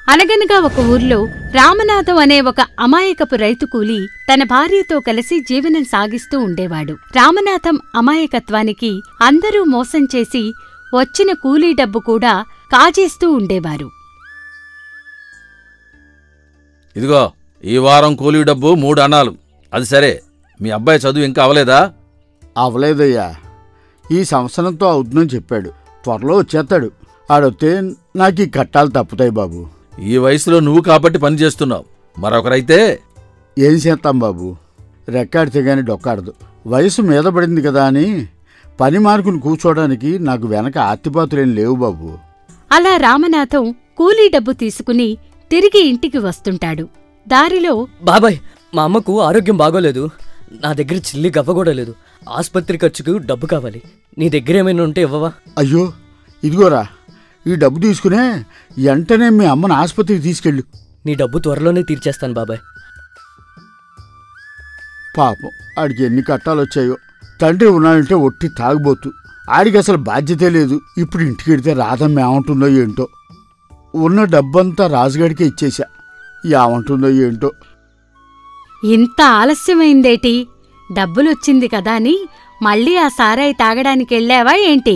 అనగనగా ఒక ఊర్లో రామనాథం అనే ఒక అమాయకపు రైతు కూలి తన భార్యతో కలిసి జీవనం సాగిస్తూ ఉండేవాడు. రామనాథం అమాయకత్వానికి అందరూ మోసం చేసి వచ్చిన కూలీ డబ్బు కూడా కాజేస్తూ ఉండేవారు. ఇదిగో ఈ వారం కూలీ డబ్బు 3 అన్నాలు. అది సరే, మీ అబ్బాయి చదువు ఇంకా అవలేదా? అవలేదయ్యా, ఈ సంవత్సరంతో అవుతుందని చెప్పాడు. త్వరలో వచ్చేస్తాడు. ఆడొస్తే నాకు ఈ కట్టాలు తప్పుతాయి బాబు. ఈ వయసులో నువ్వు కాబట్టి పని చేస్తున్నావు, మరొకరైతే ఏం చేస్తాం బాబు, రెక్కాడితే గాని డొక్కాడదు. వయసు మీద పడింది కదా అని పని మార్కుని కూర్చోడానికి నాకు వెనక ఆర్తిపాతులేం లేవు బాబు. అలా రామనాథం కూలీ డబ్బు తీసుకుని తిరిగి ఇంటికి వస్తుంటాడు. దారిలో, బాబాయ్, మా అమ్మకు ఆరోగ్యం బాగోలేదు. నా దగ్గర చిల్లి గవ్వ కూడా లేదు. ఆస్పత్రి ఖర్చుకు డబ్బు కావాలి. నీ దగ్గర ఏమైనా ఉంటే ఇవ్వవా? అయ్యో, ఇదిగోరా, ఈ డబ్బు తీసుకునే వెంటనే మీ అమ్మను ఆసుపత్రికి తీసుకెళ్ళు. నీ డబ్బు త్వరలోనే తీర్చేస్తాను బాబాయ్. పాపం, ఆడికి ఎన్ని కట్టాలొచ్చాయో. తండ్రి ఉన్నాడంటే ఒట్టి తాగుబోతు. ఆడికి అసలు బాధ్యతే లేదు. ఇప్పుడు ఇంటికెడితే రాధమ్మ ఏమంటుందో ఏంటో. ఉన్న డబ్బంతా రాజుగాడికే ఇచ్చేశా. ఏమంటుందో ఏంటో. ఇంత ఆలస్యమైందేటి? డబ్బులొచ్చింది కదా అని మళ్ళీ ఆ సారాయి తాగడానికెళ్ళావా ఏంటి?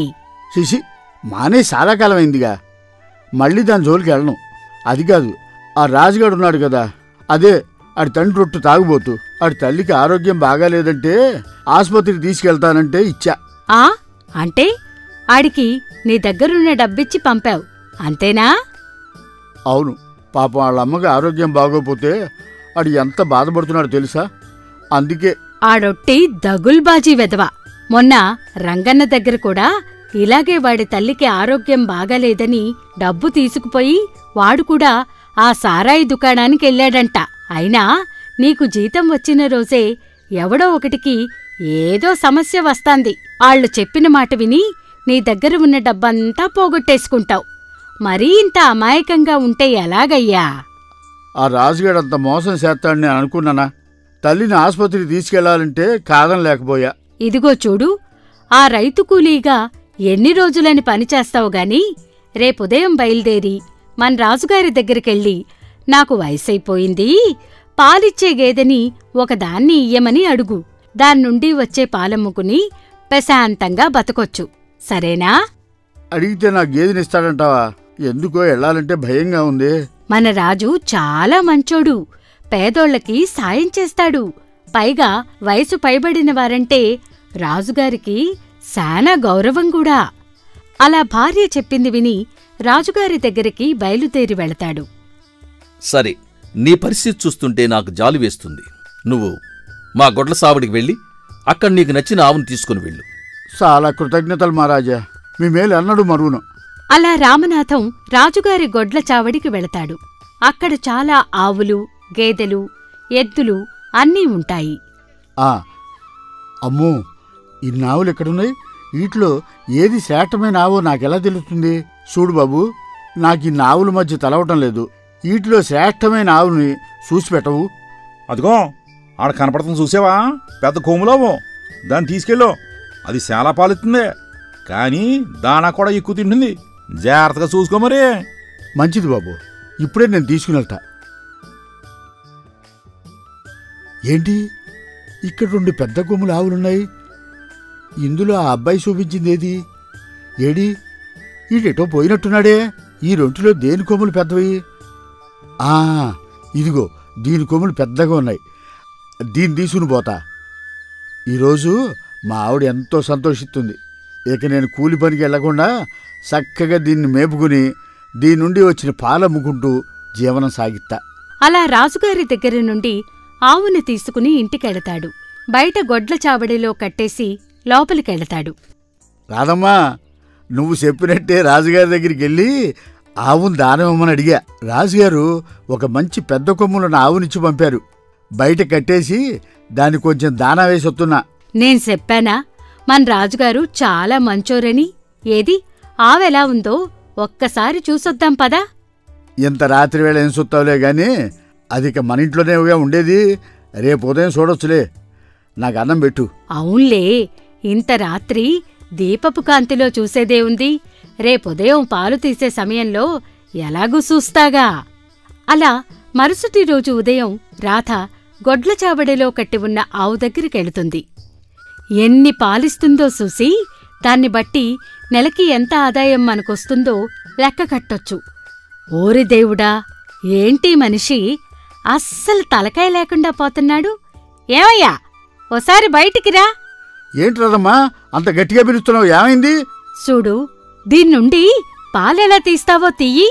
శిశి, మానే చాలా కాలం అయిందిగా, మళ్ళీ దాని జోలికి వెళ్ళను. అది కాదు, ఆ రాజుగాడు ఉన్నాడు కదా, అదే ఆడి తండ్రి రొట్టు తాగుబోతు. ఆడి తల్లికి ఆరోగ్యం బాగాలేదంటే ఆసుపత్రికి తీసుకెళ్తానంటే ఇచ్చా. అంటే ఆడికి నీ దగ్గరున్న డబ్బిచ్చి పంపావు, అంతేనా? అవును. పాపం వాళ్ళమ్మకి ఆరోగ్యం బాగోపోతే ఆడు ఎంత బాధపడుతున్నాడో తెలుసా? అందుకే. ఆడొట్టి దగుల్బాజీ వెధవ. మొన్న రంగన్న దగ్గర కూడా ఇలాగే వాడి తల్లికి ఆరోగ్యం బాగాలేదని డబ్బు తీసుకుపోయి వాడు కూడా ఆ సారాయి దుకాణానికెళ్ళాడంట. అయినా నీకు జీతం వచ్చిన రోజే ఎవడో ఒకటికి ఏదో సమస్య వస్తాంది. ఆళ్లు చెప్పిన మాట విని నీ దగ్గర ఉన్న డబ్బంతా పోగొట్టేసుకుంటావు. మరీ ఇంత అమాయకంగా ఉంటే ఎలాగయ్యా? ఆ రాజుగాడంత మోసం చేస్తాడని అనుకున్నానా? తల్లిని ఆసుపత్రికి తీసుకెళ్లాలంటే కాదనలేకపోయా. ఇదిగో చూడు, ఆ రైతు కూలీగా ఎన్ని రోజులని పనిచేస్తావు గాని రేపుదయం బయలుదేరి మన రాజుగారి దగ్గరికెళ్ళి నాకు వయసైపోయింది, పాలిచ్చే గేదెని ఒకదాన్ని ఇయ్యమని అడుగు. దాన్నుండి వచ్చే పాలమ్ముకుని ప్రశాంతంగా బతకొచ్చు, సరేనా? అడిగితే నా గేదెనిస్తాడంటావా? ఎందుకో వెళ్ళాలంటే భయంగా ఉంది. మన రాజు చాలా మంచోడు, పేదోళ్లకి సాయం చేస్తాడు. పైగా వయసు పైబడిన వారంటే రాజుగారికి శానా గౌరవం కూడా. అలా భార్య చెప్పింది విని రాజుగారి దగ్గరికి బయలుదేరి వెళతాడు. సరే, నీ పరిస్థితి చూస్తుంటే నాకు జాలి వేస్తుంది. నువ్వు మా గొడ్ల సావడికి వెళ్ళి అక్కడ నీకు నచ్చిన ఆవును తీసుకుని వెళ్ళు. చాలా కృతజ్ఞతలు మహారాజా, మీ మేలు అన్నడు మరువును. అలా రామనాథం రాజుగారి గొడ్ల చావడికి వెళతాడు. అక్కడ చాలా ఆవులు, గేదెలు, ఎద్దులు అన్నీ ఉంటాయి. అమ్మో, ఇన్ని ఆవులు ఎక్కడున్నాయి? వీటిలో ఏది శ్రేష్టమైన ఆవో నాకెలా తెలుస్తుంది? చూడు బాబు, నాకు ఇన్ని ఆవుల మధ్య తలవటం లేదు. వీటిలో శ్రేష్టమైన ఆవుని చూసి పెట్టవు? అదిగో ఆడ కనపడుతుంది, చూసావా? పెద్ద కొమ్ములోవు, దాన్ని తీసుకెళ్ళు. అది చాలా పాలుతుంది, కానీ దానా కూడా ఎక్కువ తింటుంది. జాగ్రత్తగా చూసుకో మరి. మంచిది బాబు, ఇప్పుడే నేను తీసుకుని వెళ్తా. ఏంటి, ఇక్కడ 2 పెద్ద కొమ్ములు ఆవులున్నాయి. ఇందులో ఆ అబ్బాయి చూపించింది ఏది? ఏడి, ఈడెటో పోయినట్టున్నాడే. ఈ 2లో దేని కొమ్ములు పెద్దవి? ఇదిగో, దీని కొమ్ములు పెద్దగా ఉన్నాయి. దీన్ని తీసుకుని పోతా. ఈరోజు మా ఆవిడ ఎంతో సంతోషిస్తుంది. ఇక నేను కూలి పనికి వెళ్లకుండా చక్కగా దీన్ని మేపుకుని దీని నుండి వచ్చిన పాలమ్ముకుంటూ జీవనం సాగిస్తా. అలా రాజుగారి దగ్గర నుండి ఆవుని తీసుకుని ఇంటికెళతాడు. బయట గొడ్ల చావడిలో కట్టేసి లోపలికెళతాడు. రాదమ్మా, నువ్వు చెప్పినట్టే రాజుగారి దగ్గరికి వెళ్ళి ఆవును దానమిమ్మని అడిగా. రాజుగారు ఒక మంచి పెద్ద కొమ్ములున్న ఆవునిచ్చి పంపారు. బయట కట్టేసి దాన్ని కొంచెం దానా వేసి వస్తున్నా. నేను చెప్పానా మన రాజుగారు చాలా మంచోరని? ఏది ఆవెలా ఉందో ఒక్కసారి చూసొద్దాం పదా. ఇంత రాత్రి వేళ ఏం చూస్తావులే గాని అదిక మన ఇంట్లోనేగా ఉండేది. రేపు ఉదయం చూడొచ్చులే. నాకు అన్నం పెట్టు. అవునులే, ఇంత రాత్రి దీపపు కాంతిలో చూసేదే ఉంది. రేపుదయం పాలు తీసే సమయంలో ఎలాగూ చూస్తాగా. అలా మరుసటి రోజు ఉదయం రాధ గొడ్ల చావడిలో కట్టి ఉన్న ఆవు దగ్గరికెళుతుంది. ఎన్ని పాలిస్తుందో చూసి దాన్ని బట్టి నెలకి ఎంత ఆదాయం మనకొస్తుందో లెక్క కట్టొచ్చు. ఓరి దేవుడా, ఏంటి మనిషి అస్సలు తలకాయ లేకుండా పోతున్నాడు? ఏమయ్యా, ఓసారి బయటికిరా. ఏంటి రాదమ్మా అంత గట్టిగా పిలుస్తున్నావు? ఏమైంది? చూడు, దీన్నుండి పాలెలా తీస్తావో తీయి.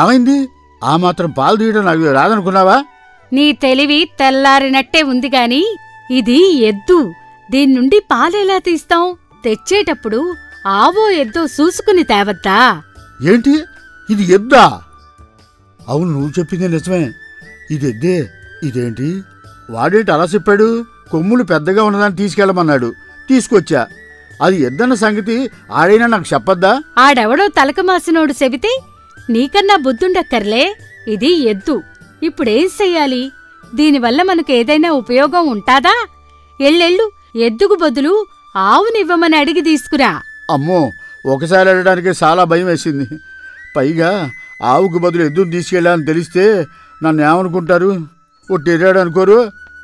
ఏమైంది? ఆ మాత్రం పాలు తీయడం నాకు రాదనుకున్నావా? నీ తెలివి తెల్లారినట్టే ఉందిగాని ఇది ఎద్దు. దీన్నుండి పాలెలా తీస్తాం? తెచ్చేటప్పుడు ఆవో ఎద్దో చూసుకుని తేవద్దా? ఏంటి, ఇది ఎద్దా? అవును, నువ్వు చెప్పిందే నిజమే, ఇది ఎద్దే. ఇదేంటి, వాడేంటి అలా చెప్పాడు? కొమ్ములు పెద్దగా ఉన్నదాన్ని తీసుకెళ్ళమన్నాడు, తీసుకొచ్చా. అది ఎద్దన్న సంగతి ఆడైనా నాకు చెప్పొద్దా? ఆడెవడో తలకమాసినోడు చెబితే నీకన్నా బుద్ధుండక్కర్లే. ఇది ఎద్దు. ఇప్పుడేం చెయ్యాలి? దీనివల్ల మనకేదైనా ఉపయోగం ఉంటాదా? ఎల్లెళ్ళు ఎద్దుకు బదులు ఆవునివ్వమని అడిగి తీసుకురా. అమ్మో, ఒకసారి వెళ్ళడానికే చాలా భయం వేసింది. పైగా ఆవుకు బదులు ఎద్దును తీసుకెళ్ళాలని తెలిస్తే నన్ను ఏమనుకుంటారు? ఒట్టెర్రాడు అనుకోరు.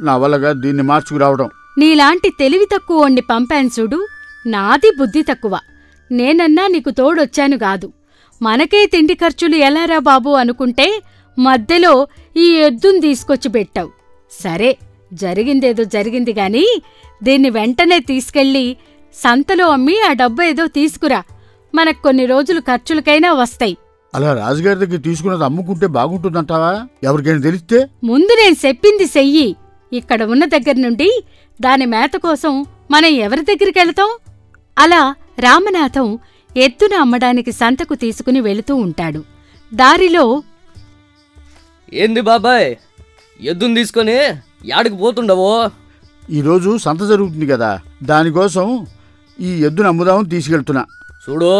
నా వల్లగా దీన్ని మార్చుకురావడం. నీలాంటి తెలివి తక్కువోణ్ణి పంపాను చూడు. నాది బుద్ధి తక్కువ. నేనన్నా నీకు తోడొచ్చాను గాదు. మనకే తిండి ఖర్చులు ఎలారా బాబూ అనుకుంటే మధ్యలో ఈ ఎద్దును తీసుకొచ్చి పెట్టావు. సరే, జరిగిందేదో జరిగింది గాని దీన్ని వెంటనే తీసుకెళ్ళి సంతలో అమ్మి ఆ డబ్బు ఏదో తీసుకురా. మనకు కొన్ని రోజులు ఖర్చులకైనా వస్తాయి. అలా రాజుగారి దగ్గర తీసుకున్నది అమ్ముకుంటే బాగుంటుందంటావా? ఎవరికైనా తెలిస్తే? ముందు నేను చెప్పింది చెయ్యి. ఇక్కడ ఉన్న దగ్గర నుండి దాని మేత కోసం మనం ఎవరి దగ్గరికెళతాం? అలా రామనాథం ఎద్దును అమ్మడానికి సంతకు తీసుకుని వెళుతూ ఉంటాడు. దారిలో, ఏంది బాబాయ్, ఎద్దును తీసుకొని యాడికి పోతుండవో? ఈరోజు సంత జరుగుతుంది కదా, దానికోసం ఈ ఎద్దును అమ్ముదామని తీసుకెళ్తున్నా. చూడు,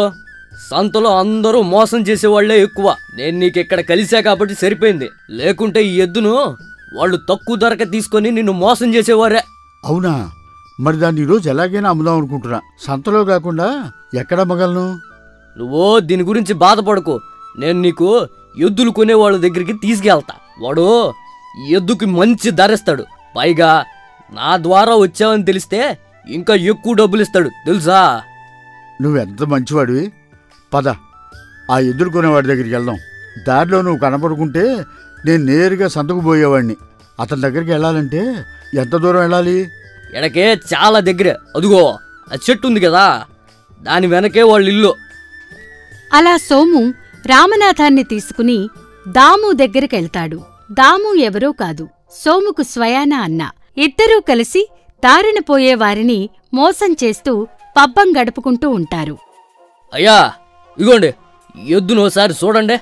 సంతలో అందరూ మోసం చేసేవాళ్లే ఎక్కువ. నేను నీకిక్కడ కలిసా కాబట్టి సరిపోయింది. లేకుంటే ఈ ఎద్దును వాళ్ళు తక్కువ ధరకే తీసుకొని నిన్ను మోసం చేసేవారే. అవునా? మరి దాన్ని ఈరోజు ఎలాగైనా అమ్ముదాం అనుకుంటున్నా. సంతలో కాకుండా ఎక్కడ అమ్మగలను? నువ్వు దీని గురించి బాధపడకు. నేను నీకు ఎద్దులు కొనేవాళ్ళ దగ్గరికి తీసుకెళ్తా. వాడు ఈ ఎద్దుకి మంచి ధరిస్తాడు. పైగా నా ద్వారా వచ్చావని తెలిస్తే ఇంకా ఎక్కువ డబ్బులు ఇస్తాడు, తెలుసా? నువ్వెంత మంచివాడివి. పద, ఆ ఎద్దులు కొనేవాడి దగ్గరికి వెళ్దాం. దారిలో నువ్వు కనపడుకుంటే నేను నేరుగా సంతకు పోయేవాడిని. అతని దగ్గరికి వెళ్ళాలంటే ఎంత దూరం వెళ్ళాలి? ఎడకే చాలా దగ్గర. అదుగో ఆ చెట్టు ఉంది కదా, దాని వెనకే వాళ్ళ ఇల్లు. అలా సోము రామనాథాన్ని తీసుకుని దాము దగ్గరికెళ్తాడు. దాము ఎవరో కాదు, సోముకు స్వయాన అన్న. ఇద్దరూ కలిసి దారిన పోయేవారిని మోసం చేస్తూ పబ్బం గడుపుకుంటూ ఉంటారు. అయ్యా, ఇగోండి, ఎద్దునోసారి చూడండి.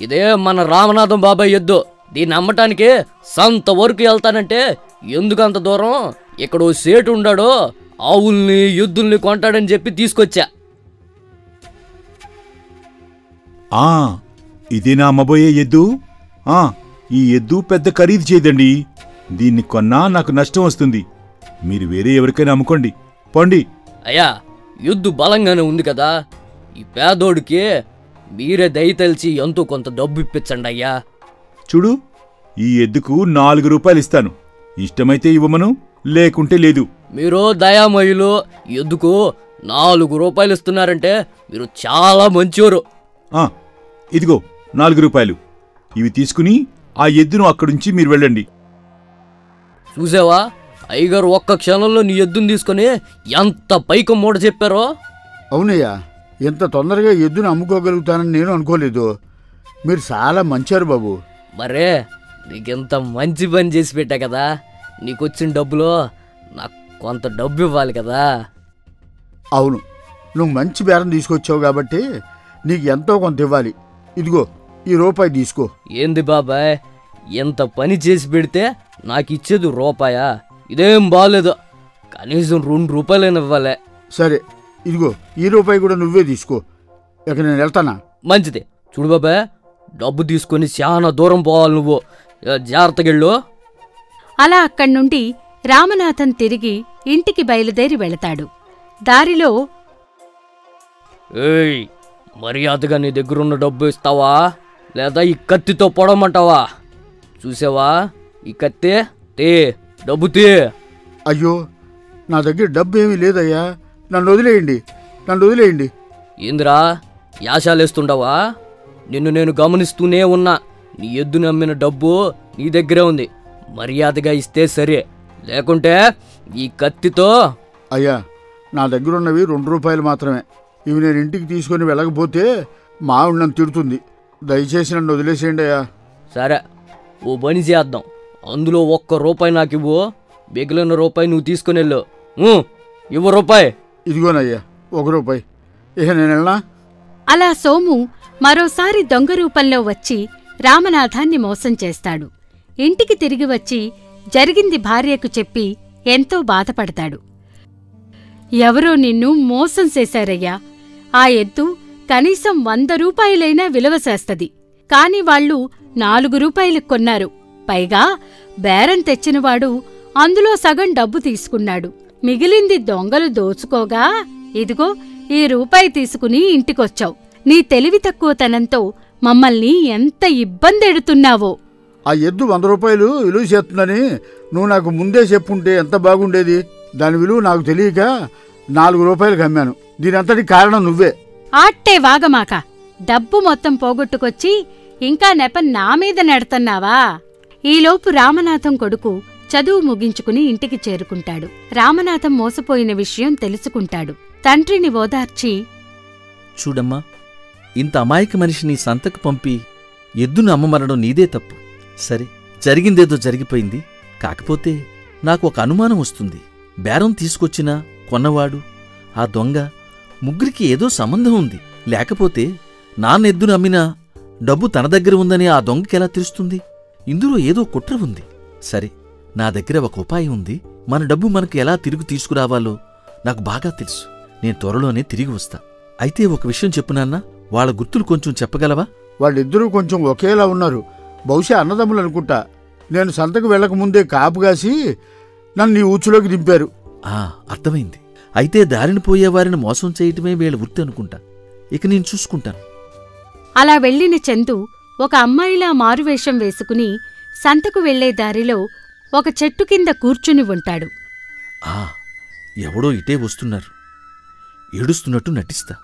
ఇదే మన రామనాథం బాబాయ్ ఎద్దు. దీన్ని అమ్మటానికి సంత వరకు వెళ్తానంటే ఎందుకంత దూరం? ఇక్కడ ఓ సేటు ఉండాడో ఆవుల్ని ఎద్దుల్ని కొంటాడని చెప్పి తీసుకొచ్చా. ఇదే నా అమ్మబోయే ఎద్దు. ఈ ఎద్దు పెద్ద ఖరీదు చేయదండి. దీన్ని కొన్నా నాకు నష్టం వస్తుంది. మీరు వేరే ఎవరికైనా అమ్ముకోండి, పోండి. అయ్యా, ఎద్దు బలంగానే ఉంది కదా. ఈ పేదోడికి మీరే దయతలిచి ఎంతో కొంత డబ్బు ఇప్పించండి అయ్యా. చూడు, ఈ ఎద్దుకు 4 రూపాయలు ఇస్తాను. ఇష్టమైతే ఇవ్వమను, లేకుంటే లేదు. మీరు దయామయులు. ఎద్దుకు 4 రూపాయలు ఇస్తున్నారంటే మీరు చాలా మంచివారు. ఇదిగో 4 రూపాయలు. ఇవి తీసుకుని ఆ ఎద్దును అక్కడుంచి మీరు వెళ్ళండి. చూసావా, అయ్యగారు ఒక్క క్షణంలో నీ ఎద్దును తీసుకుని ఎంత పైకి మూడ చెప్పారో. అవునయ్యా, ఇంత తొందరగా ఎద్దును అమ్ముకోగలుగుతానని నేను అనుకోలేదు. మీరు చాలా మంచారు బాబు. మరే, నీకెంత మంచి పని చేసి పెట్టా కదా. నీకొచ్చిన డబ్బులో నాకు కొంత డబ్బు ఇవ్వాలి కదా. అవును, నువ్వు మంచి బేరం తీసుకొచ్చావు కాబట్టి నీకు ఎంతో కొంత ఇవ్వాలి. ఇదిగో ఈ రూపాయి తీసుకో. ఏంది బాబాయ్, ఎంత పని చేసి పెడితే నాకు ఇచ్చేది రూపాయా? ఇదేం బాగలేదు. కనీసం 2 రూపాయలైనా ఇవ్వాలి. సరే, ఇదిగో ఈ రూపాయి కూడా నువ్వే తీసుకో. ఇక నేను వెళ్తానా? మంచిది. చూడు బాబాయ్, డబ్బు తీసుకొని చాలా దూరం పోవాలి నువ్వు. జాగ్రత్తగెళ్ళు. అలా అక్కడ్నుండి రామనాథన్ తిరిగి ఇంటికి బయలుదేరి వెళతాడు. దారిలో, ఏయ్, మర్యాదగా నీ దగ్గరున్న డబ్బు ఇస్తావా లేదా ఈ కత్తితో పొడవమంటావా? చూసావా ఈ కత్తే తే డబ్బు తే. అయ్యో, నా దగ్గర డబ్బు ఏమీ లేదయ్యా, నన్ను వదిలేయండి. ఏందిరా యాశాలేస్తుండవా? నిన్ను నేను గమనిస్తూనే ఉన్నా. నీ ఎద్దుని అమ్మిన డబ్బు నీ దగ్గరే ఉంది. మర్యాదగా ఇస్తే సరే, లేకుంటే ఈ కత్తితో. అయ్యా, నా దగ్గర ఉన్నవి 2 రూపాయలు మాత్రమే. ఇవి నేను ఇంటికి తీసుకొని వెళ్ళకపోతే మా ఆవిడ నన్ను తిడుతుంది. దయచేసి నన్ను వదిలేసేయండి అయ్యా. సరే, ఓ పని చేద్దాం. అందులో 1 రూపాయి నాకు ఇవ్వు, మిగిలిన రూపాయి నువ్వు తీసుకుని వెళ్ళు. ఇవ్వు రూపాయి. ఇదిగోనయ్యా 1 రూపాయి. ఇక నేను వెళ్ళనా? అలా సోము మరోసారి దొంగ రూపంలో వచ్చి రామనాథాన్ని మోసం చేస్తాడు. ఇంటికి తిరిగి వచ్చి జరిగింది భార్యకు చెప్పి ఎంతో బాధపడతాడు. ఎవరో నిన్ను మోసం చేశారయ్యా. ఆ ఎద్దు కనీసం 100 రూపాయలైనా విలువ చేస్తది. కాని వాళ్ళు 4 రూపాయలకు కొన్నారు. పైగా బేరం తెచ్చినవాడు అందులో సగం డబ్బు తీసుకున్నాడు. మిగిలింది దొంగలు దోచుకోగా ఇదిగో ఈ రూపాయి తీసుకుని ఇంటికొచ్చావు. నీ తెలివి తక్కువతనంతో మమ్మల్ని ఎంత ఇబ్బందెడుతున్నావో. ఆ ఎద్దు 100 రూపాయలు విలువ చేస్తుందని నువ్వు నాకు ముందే చెప్పుంటే ఎంత బాగుండేది. దాని విలువ నాకు తెలియక 4 రూపాయలకు అమ్మాను. దీనంతటి కారణం నువ్వే. ఆట్టే వాగమాక. డబ్బు మొత్తం పోగొట్టుకొచ్చి ఇంకా నెపం నా మీద నెడుతున్నావా? ఈలోపు రామనాథం కొడుకు చదువు ముగించుకుని ఇంటికి చేరుకుంటాడు. రామనాథం మోసపోయిన విషయం తెలుసుకుంటాడు. తండ్రిని ఓదార్చి, చూడమ్మా, ఇంత అమాయక మనిషిని సంతకు పంపి ఎద్దును అమ్మమనడం నీదే తప్పు. సరే, జరిగిందేదో జరిగిపోయింది. కాకపోతే నాకు ఒక అనుమానం వస్తుంది. బేరం తీసుకొచ్చినా కొన్నవాడు, ఆ దొంగ, ముగ్గురికి ఏదో సంబంధం ఉంది. లేకపోతే నాన్నెద్దును అమ్మినా డబ్బు తన దగ్గర ఉందని ఆ దొంగకెలా తెలుస్తుంది? ఇందులో ఏదో కుట్ర ఉంది. సరే, నా దగ్గర ఒక ఉపాయం ఉంది. మన డబ్బు మనకు ఎలా తిరిగి తీసుకురావాలో నాకు బాగా తెలుసు. నేను త్వరలోనే తిరిగి వస్తా. అయితే ఒక విషయం చెప్పు నాన్న, వాళ్ళ గుర్తులు కొంచెం చెప్పగలవా? వాళ్ళిద్దరూ కొంచెం ఒకేలా ఉన్నారు. బహుశా అన్నదమ్ములు అనుకుంటా. నేను సంతకు వెళ్ళకముందే కాపుగాసి నన్ను నీ ఊచులోకి దింపారు. అర్థమైంది. అయితే దారిని పోయేవారిని మోసం చేయటమే వీళ్ళ వృత్తి అనుకుంటా. ఇక నేను చూసుకుంటాను. అలా వెళ్లిన చందు ఒక అమ్మాయిలా మారువేషం వేసుకుని సంతకు వెళ్లే దారిలో ఒక చెట్టు కింద కూర్చుని ఉంటాడు. ఎవడో ఇటే వస్తున్నారు. ఏడుస్తున్నట్టు నటిస్తా.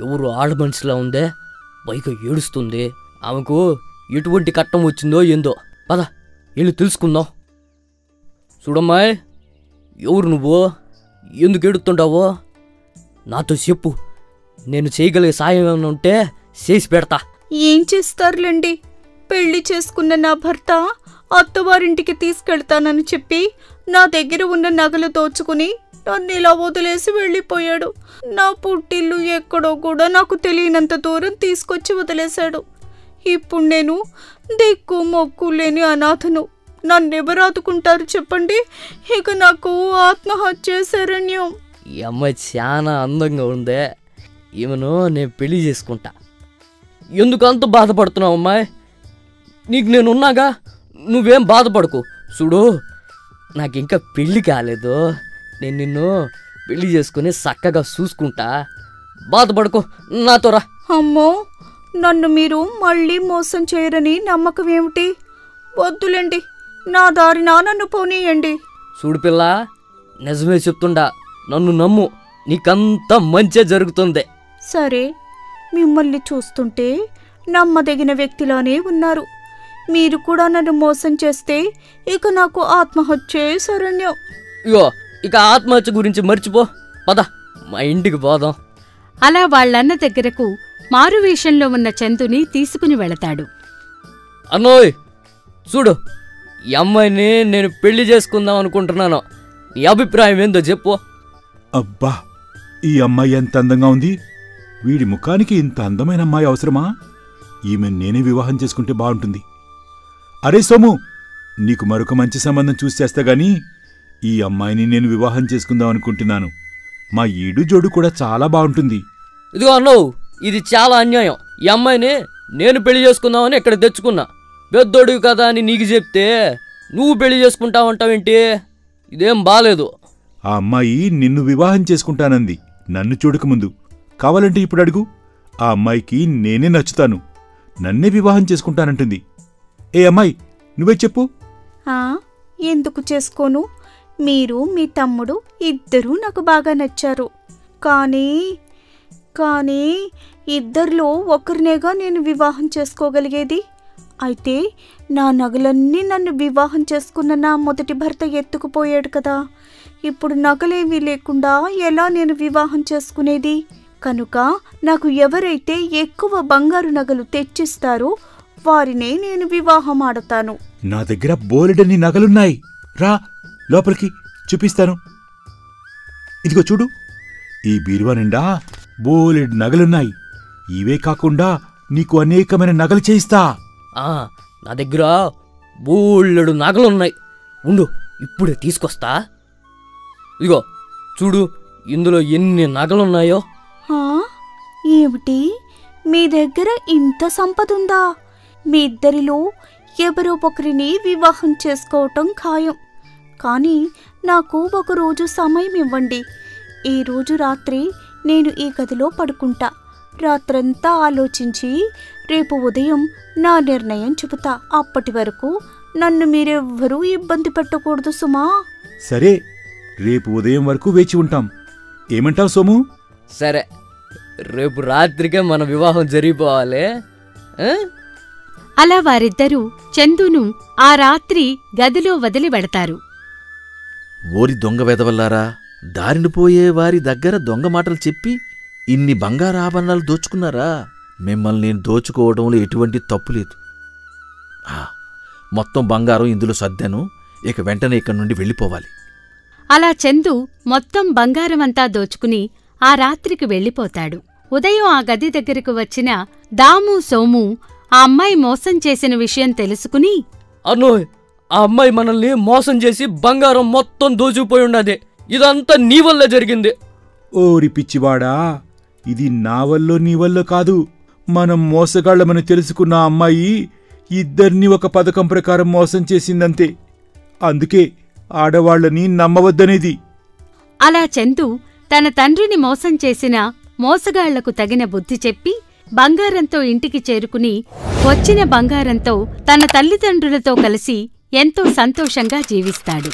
ఎవరు ఆడమనిషిలా ఉందే, పైగా ఏడుస్తుంది. ఆమెకు ఎటువంటి కట్టం వచ్చిందో ఏందో. పద వెళ్ళి తెలుసుకుందాం. చూడమ్మాయ్, ఎవరు నువ్వు? ఎందుకు ఏడుతుంటావో నాతో చెప్పు. నేను చేయగలిగే సాయం ఏమైనా ఉంటే చేసి పెడతా. ఏం చేస్తారులేండి, పెళ్లి చేసుకున్న నా భర్త అత్తవారింటికి తీసుకెళ్తానని చెప్పి నా దగ్గర ఉన్న నగలు దోచుకుని నన్ను ఇలా వదిలేసి వెళ్ళిపోయాడు. నా పుట్టిల్లు ఎక్కడో కూడా నాకు తెలియనంత దూరం తీసుకొచ్చి వదిలేశాడు. ఇప్పుడు నేను దిక్కు మొక్కు లేని అనాథను. నన్నెవరు ఆదుకుంటారు చెప్పండి? ఇక నాకు ఆత్మహత్య శరణ్యం. ఈ అమ్మాయి చాలా అందంగా ఉందే, ఈమెను నేను పెళ్లి చేసుకుంటా. ఎందుకు అంత బాధపడుతున్నావు అమ్మాయి? నీకు నేనున్నాగా, నువ్వేం బాధపడకు. చూడు, నాకింకా పెళ్ళి కాలేదు. నేను నిన్ను పెళ్లి చేసుకుని చక్కగా చూసుకుంటా. బాధపడకు, నాతోరా. అమ్మో, నన్ను మీరు మళ్ళీ మోసం చేయరని నమ్మకం ఏమిటి? వద్దులేండి, నా దారిన నన్ను పోనీయండి. చూడు పిల్ల, నిజమే చెప్తుండా, నన్ను నమ్ము. నీకంతా మంచే జరుగుతుంది. సరే, మిమ్మల్ని చూస్తుంటే నమ్మదగిన వ్యక్తిలానే ఉన్నారు. మీరు కూడా నన్ను మోసం చేస్తే ఇక నాకు ఆత్మహత్యే శరణ్యం. ఇగో, ఇక ఆత్మహత్య గురించి మర్చిపో. పద, మా ఇంటికి పోదాం. అలా వాళ్ళన్న దగ్గరకు మారువేషంలో ఉన్న చందుని తీసుకుని వెళతాడు. అన్నోయ్, చూడు, ఈ అమ్మాయిని నేను పెళ్లి చేసుకుందాం అనుకుంటున్నాను. నీ అభిప్రాయం ఏందో చెప్పు. అబ్బా, ఈ అమ్మాయి ఎంత అందంగా ఉంది. వీడి ముఖానికి ఇంత అందమైన అమ్మాయి అవసరమా? ఈమె నేనే వివాహం చేసుకుంటే బాగుంటుంది. అరే సోము, నీకు మరొక మంచి సంబంధం చూసి చేస్తా గాని ఈ అమ్మాయిని నేను వివాహం చేసుకుందాం అనుకుంటున్నాను. మా ఈడు జోడు కూడా చాలా బాగుంటుంది. ఇదిగో అన్నోవు, ఇది చాలా అన్యాయం. ఈ అమ్మాయిని నేను పెళ్లి చేసుకుందామని ఇక్కడ తెచ్చుకున్నా. పెద్దోడివి కదా అని నీకు చెప్తే నువ్వు పెళ్లి చేసుకుంటావంటావేంటి? ఇదేం బాలేదు. ఆ అమ్మాయి నిన్ను వివాహం చేసుకుంటానంది, నన్ను చూడకముందు. కావాలంటే ఇప్పుడు అడుగు. ఆ అమ్మాయికి నేనే నచ్చుతాను, నన్నే వివాహం చేసుకుంటానంటుంది. ఏ అమ్మాయి, నువ్వే చెప్పు. ఆ, ఎందుకు చేసుకోను? మీరు మీ తమ్ముడు ఇద్దరూ నాకు బాగా నచ్చారు. కానీ కానీ ఇద్దరిలో ఒకరినేగా నేను వివాహం చేసుకోగలిగేది. అయితే నా నగలన్నీ నన్ను వివాహం చేసుకున్న నా మొదటి భర్త ఎత్తుకుపోయాడు కదా. ఇప్పుడు నగలేమీ లేకుండా ఎలా నేను వివాహం చేసుకునేది? కనుక నాకు ఎవరైతే ఎక్కువ బంగారు నగలు తెచ్చిస్తారో వారినే నేను వివాహం ఆడతాను. నా దగ్గర బోలెడన్ని నగలున్నాయి. రా లోపలికి చూపిస్తాను. ఇదిగో చూడు, ఈ బీరువా నిండా బోలెడు నగలున్నాయి. ఇవే కాకుండా నీకు అనేకమైన నగలు చేయిస్తా. నా దగ్గర బోళ్ళెడు నగలున్నాయి. ఉండు, ఇప్పుడే తీసుకొస్తా. ఇదిగో చూడు, ఇందులో ఎన్ని నగలున్నాయో. ఏమిటి, మీ దగ్గర ఇంత సంపద ఉందా? మీ ఇద్దరిలో ఎవరో ఒకరిని వివాహం చేసుకోవటం ఖాయం. కానీ నాకు ఒకరోజు సమయం ఇవ్వండి. ఈరోజు రాత్రి నేను ఈ గదిలో పడుకుంటా. రాత్రంతా ఆలోచించి రేపు ఉదయం నా నిర్ణయం చెబుతా. అప్పటి వరకు నన్ను మీరెవ్వరూ ఇబ్బంది పెట్టకూడదు సుమా. సరే, రేపు ఉదయం వరకు వేచి ఉంటాం. ఏమంటావు సోము? సరే, రేపు రాత్రికే మన వివాహం జరిగిపోవాలి. అలా వారిద్దరూ చందును ఆ రాత్రి గదిలో వదిలి వెడతారు. ఓరి దొంగ వెదవల్లారా, దారిన పోయే వారి దగ్గర దొంగ మాటలు చెప్పి ఇన్ని బంగారు ఆభరణాలు దోచుకున్నారా? మిమ్మల్ని నేను దోచుకోవడంలో ఎటువంటి తప్పులేదు. మొత్తం బంగారం ఇందులో సర్దాను. ఇక వెంటనే ఇక్కడి నుండి వెళ్ళిపోవాలి. అలా చందు మొత్తం బంగారమంతా దోచుకుని ఆ రాత్రికి వెళ్ళిపోతాడు. ఉదయం ఆ గది దగ్గరకు వచ్చిన దాము, సోము ఆ అమ్మాయి మోసం చేసిన విషయం తెలుసుకుని, అన్నోయ్, ఆ అమ్మాయి మనల్ని మోసం చేసి బంగారం మొత్తం దోచుకుపోయి ఉన్నది. ఇదంతా నీ వల్ల జరిగింది. ఓరి పిచ్చివాడా, ఇది నా వల్లో నీ వల్ల కాదు. మనం మోసగాళ్లమని తెలుసుకున్న అమ్మాయి ఇద్దరినీ ఒక పథకం ప్రకారం మోసం చేసిందంతే. అందుకే ఆడవాళ్లని నమ్మవద్దనేది. అలా చందు తన తండ్రిని మోసం చేసిన మోసగాళ్లకు తగిన బుద్ధి చెప్పి బంగారంతో ఇంటికి చేరుకుని వచ్చిన బంగారంతో తన తల్లిదండ్రులతో కలిసి ఎంతో సంతోషంగా జీవిస్తాడు.